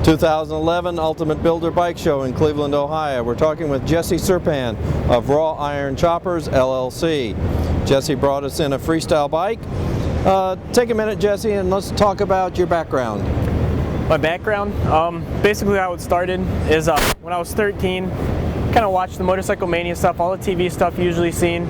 2011 Ultimate Builder Bike Show in Cleveland, Ohio. We're talking with Jesse Srpan of Raw Iron Choppers, LLC. Jesse brought us in a freestyle bike. Take a minute, Jesse, and let's talk about your background. My background? Basically how it started is when I was 13, kind of watched the Motorcycle Mania stuff, all the TV stuff you usually seen,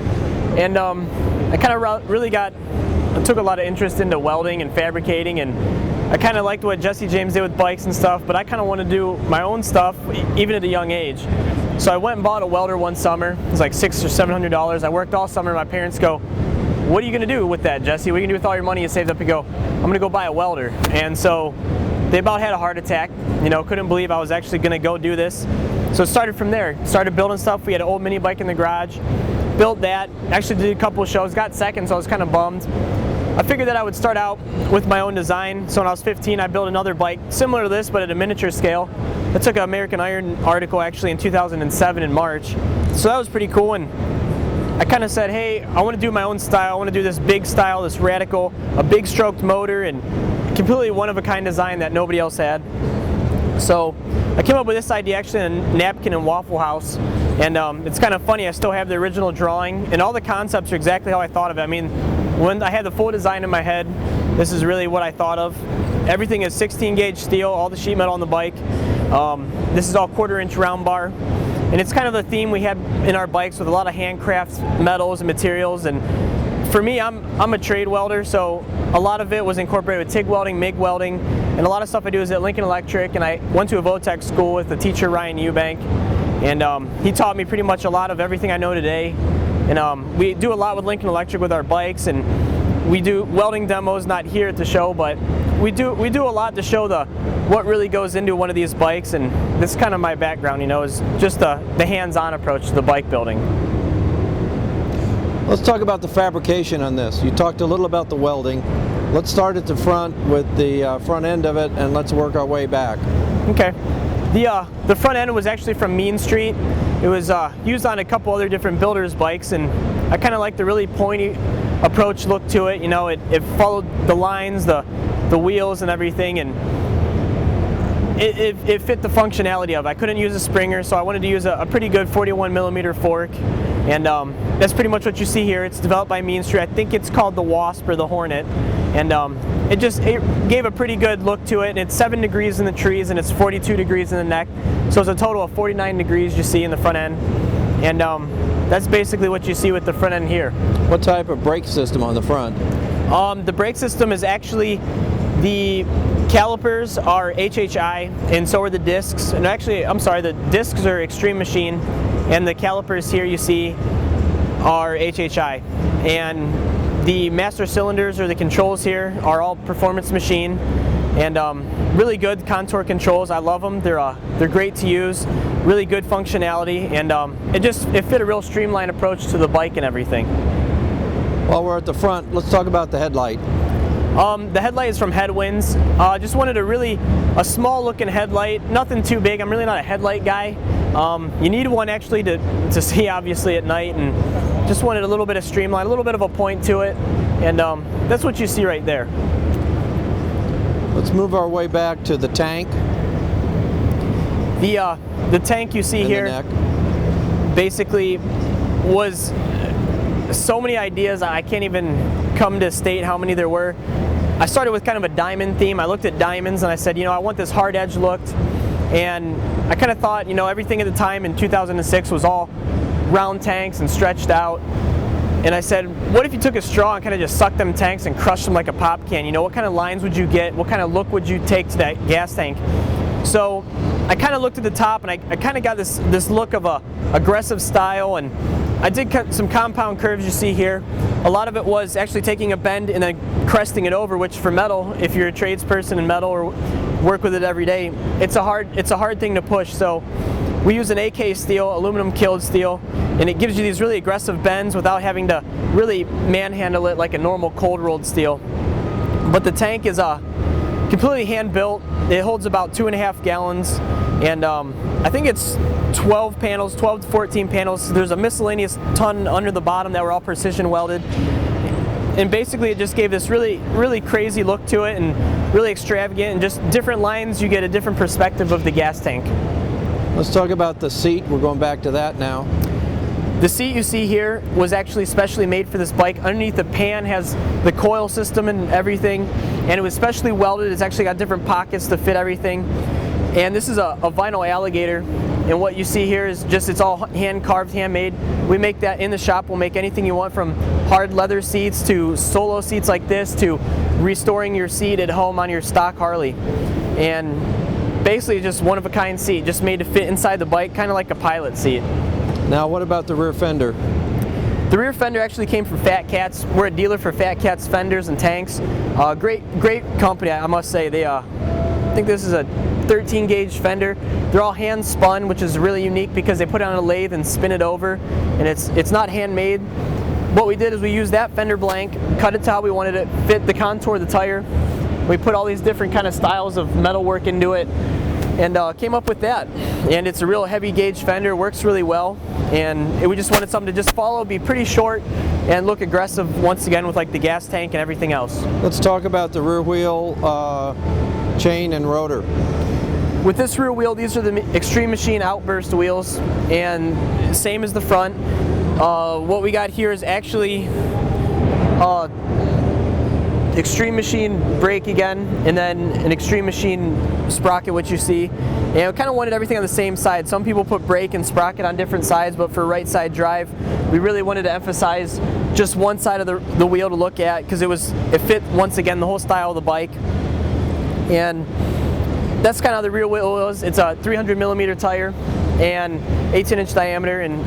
and I kind of really took a lot of interest into welding and fabricating, and I kind of liked what Jesse James did with bikes and stuff, but I kind of want to do my own stuff even at a young age. So I went and bought a welder one summer. It was like $600 or $700. I worked all summer. My parents go, "What are you going to do with that, Jesse? What are you going to do with all your money you saved up?" You go, "I'm going to go buy a welder." And so they about had a heart attack. You know, couldn't believe I was actually going to go do this. So it started from there. Started building stuff. We had an old mini bike in the garage. Built that. Actually did a couple of shows. Got second, so I was kind of bummed. I figured that I would start out with my own design. So when I was 15, I built another bike similar to this, but at a miniature scale. I took an American Iron article actually in 2007 in March. So that was pretty cool, and I kind of said, hey, I want to do my own style. I want to do this big style, this radical, a big stroked motor, and completely one-of-a-kind design that nobody else had. So I came up with this idea actually in a napkin and Waffle House, and it's kind of funny, I still have the original drawing, and all the concepts are exactly how I thought of it. I mean, when I had the full design in my head, this is really what I thought of. Everything is 16 gauge steel, all the sheet metal on the bike. This is all 1/4 inch round bar. And it's kind of a theme we had in our bikes with a lot of handcrafts, metals and materials. And for me, I'm a trade welder, so a lot of it was incorporated with TIG welding, MIG welding, and a lot of stuff I do is at Lincoln Electric, and I went to a Votech school with the teacher Ryan Eubank, and he taught me pretty much a lot of everything I know today. And we do a lot with Lincoln Electric with our bikes, and we do welding demos, not here at the show, but we do a lot to show what really goes into one of these bikes, and this is kind of my background, you know, is just the hands-on approach to the bike building. Let's talk about the fabrication on this. You talked a little about the welding. Let's start at the front with the front end of it, and let's work our way back. Okay. The front end was actually from Mean Street. It was used on a couple other different builders' bikes, and I kind of like the really pointy approach look to it. You know, it followed the lines, the wheels and everything, and it fit the functionality of it. I couldn't use a Springer, so I wanted to use a pretty good 41mm fork, and that's pretty much what you see here. It's developed by Mean Street. I think it's called the Wasp or the Hornet, and it gave a pretty good look to it. And it's 7 degrees in the trees, and it's 42 degrees in the neck, so it's a total of 49 degrees you see in the front end, and that's basically what you see with the front end here. What type of brake system on the front? The brake system is actually, the calipers are HHI, and so are the discs. And actually, I'm sorry, the discs are Extreme Machine, and the calipers here you see are HHI. And the master cylinders or the controls here are all Performance Machine, and really good contour controls. I love them. They're great to use, really good functionality, and it fit a real streamlined approach to the bike and everything. While we're at the front, let's talk about the headlight. The headlight is from Headwinds. Just wanted a small looking headlight, nothing too big. I'm really not a headlight guy. You need one actually to see obviously at night, and just wanted a little bit of streamline, a little bit of a point to it, and that's what you see right there. Let's move our way back to the tank. The tank you see here basically was so many ideas, I can't even come to state how many there were. I started with kind of a diamond theme. I looked at diamonds and I said, you know, I want this hard edge look, and I kind of thought, you know, everything at the time in 2006 was all round tanks and stretched out, and I said, what if you took a straw and kind of just sucked them tanks and crushed them like a pop can? You know, what kind of lines would you get? What kind of look would you take to that gas tank? So I kind of looked at the top, and I kind of got this look of a aggressive style, and I did cut some compound curves you see here. A lot of it was actually taking a bend and then cresting it over, which for metal, if you're a tradesperson in metal or work with it every day, it's a hard thing to push. So we use an AK steel, aluminum killed steel, and it gives you these really aggressive bends without having to really manhandle it like a normal cold rolled steel. But the tank is completely hand built. It holds about 2.5 gallons, and I think it's 12 panels, 12 to 14 panels. There's a miscellaneous ton under the bottom that were all precision welded. and basically it just gave this really crazy look to it, and really extravagant, and just different lines, you get a different perspective of the gas tank. Let's talk about the seat. We're going back to that now. The seat you see here was actually specially made for this bike. Underneath the pan has the coil system and everything, and it was specially welded. It's actually got different pockets to fit everything. And this is a vinyl alligator, and what you see here is just, it's all hand carved, handmade. We make that in the shop. We'll make anything you want, from hard leather seats to solo seats like this, to restoring your seat at home on your stock Harley. And basically just one of a kind seat, just made to fit inside the bike, kind of like a pilot seat. Now what about the rear fender? The rear fender actually came from Fat Cats. We're a dealer for Fat Cats fenders and tanks. Great company, I must say. They, I think this is a 13 gauge fender. They're all hand spun, which is really unique because they put it on a lathe and spin it over, and it's not handmade. What we did is we used that fender blank, cut it to how we wanted it, fit the contour of the tire. We put all these different kind of styles of metal work into it, and came up with that. And it's a real heavy gauge fender, works really well, and we just wanted something to just follow, be pretty short, and look aggressive once again with like the gas tank and everything else. Let's talk about the rear wheel, chain and rotor. With this rear wheel, these are the Extreme Machine Outburst wheels, and same as the front. What we got here is actually Extreme Machine brake again, and then an Extreme Machine sprocket, which you see. And we kind of wanted everything on the same side. Some people put brake and sprocket on different sides, but for right side drive, we really wanted to emphasize just one side of the wheel to look at, because it fit, once again, the whole style of the bike. And that's kind of how the rear wheel is. It's a 300 millimeter tire and 18-inch diameter, and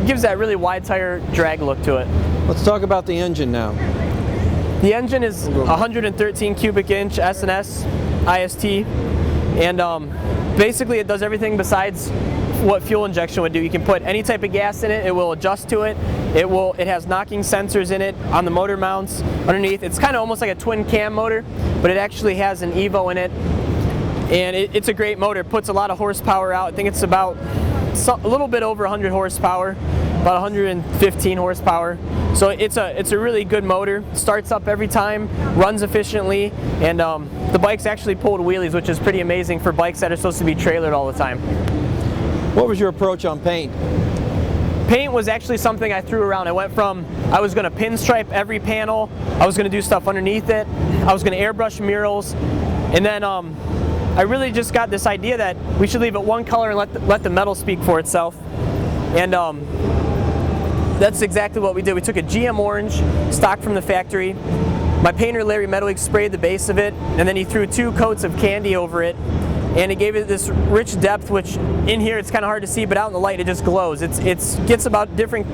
gives that really wide tire drag look to it. Let's talk about the engine now. The engine is 113 cubic inch S&S IST, and basically it does everything besides what fuel injection would do. You can put any type of gas in it, it will adjust to it. It has knocking sensors in it on the motor mounts underneath. It's kind of almost like a twin cam motor, but it actually has an Evo in it. And it's a great motor. It puts a lot of horsepower out. I think it's about a little bit over 100 horsepower, about 115 horsepower. So it's a really good motor. Starts up every time, runs efficiently, and the bike's actually pulled wheelies, which is pretty amazing for bikes that are supposed to be trailered all the time. What was your approach on paint? Paint was actually something I threw around. I went from, I was going to pinstripe every panel, I was going to do stuff underneath it, I was going to airbrush murals, and then I really just got this idea that we should leave it one color and let the metal speak for itself. And that's exactly what we did. We took a GM orange, stock from the factory. My painter, Larry Medwig, sprayed the base of it, and then he threw 2 coats of candy over it, and it gave it this rich depth, which in here it's kind of hard to see, but out in the light it just glows. It gets about different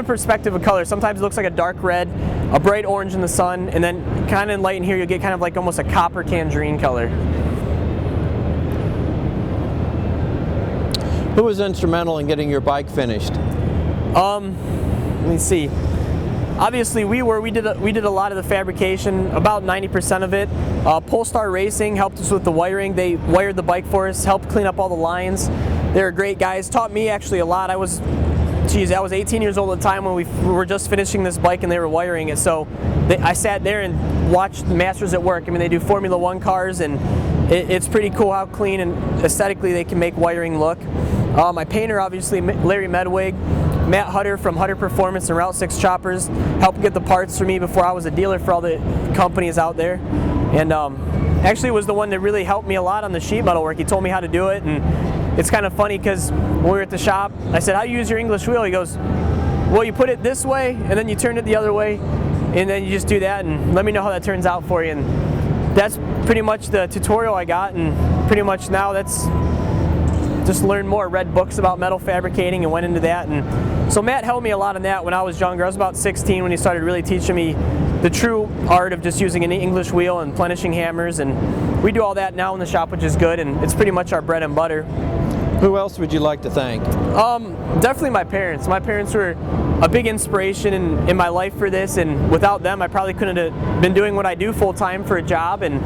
perspective of color. Sometimes it looks like a dark red, a bright orange in the sun, and then kind of in light in here you'll get kind of like almost a copper tangerine color. Who was instrumental in getting your bike finished? Let me see. Obviously we did a lot of the fabrication, about 90% of it. Polestar Racing helped us with the wiring. They wired the bike for us, helped clean up all the lines. They were great guys, taught me actually a lot. I was 18 years old at the time when we were just finishing this bike and they were wiring it. So I sat there and watched the masters at work. I mean, they do Formula 1 cars, and it's pretty cool how clean and aesthetically they can make wiring look. My painter, obviously, Larry Medwig. Matt Hutter from Hutter Performance and Route 6 Choppers helped get the parts for me before I was a dealer for all the companies out there. And actually was the one that really helped me a lot on the sheet metal work. He told me how to do it, and it's kind of funny because when we were at the shop, I said, how do you use your English wheel? He goes, well, you put it this way, and then you turn it the other way, and then you just do that, and let me know how that turns out for you. And that's pretty much the tutorial I got, and pretty much now that's just learned more, read books about metal fabricating and went into that. And so Matt helped me a lot on that when I was younger. I was about 16 when he started really teaching me the true art of just using an English wheel and plenishing hammers, and we do all that now in the shop, which is good, and it's pretty much our bread and butter. Who else would you like to thank? Definitely my parents. My parents were a big inspiration in my life for this, and without them I probably couldn't have been doing what I do full time for a job and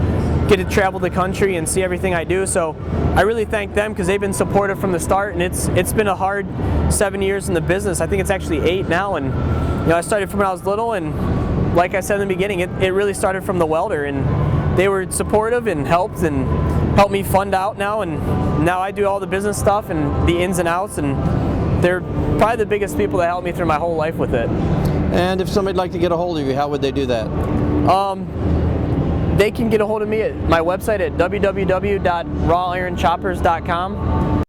get to travel the country and see everything I do. So I really thank them because they've been supportive from the start, and it's been a hard 7 years in the business. I think it's actually 8 now, and I started from when I was little, and like I said in the beginning, it really started from the welder, and they were supportive and helped me fund out now, and now I do all the business stuff and the ins and outs, and they're probably the biggest people that helped me through my whole life with it. And if somebody'd like to get a hold of you, how would they do that? They can get a hold of me at my website at www.rawironchoppers.com.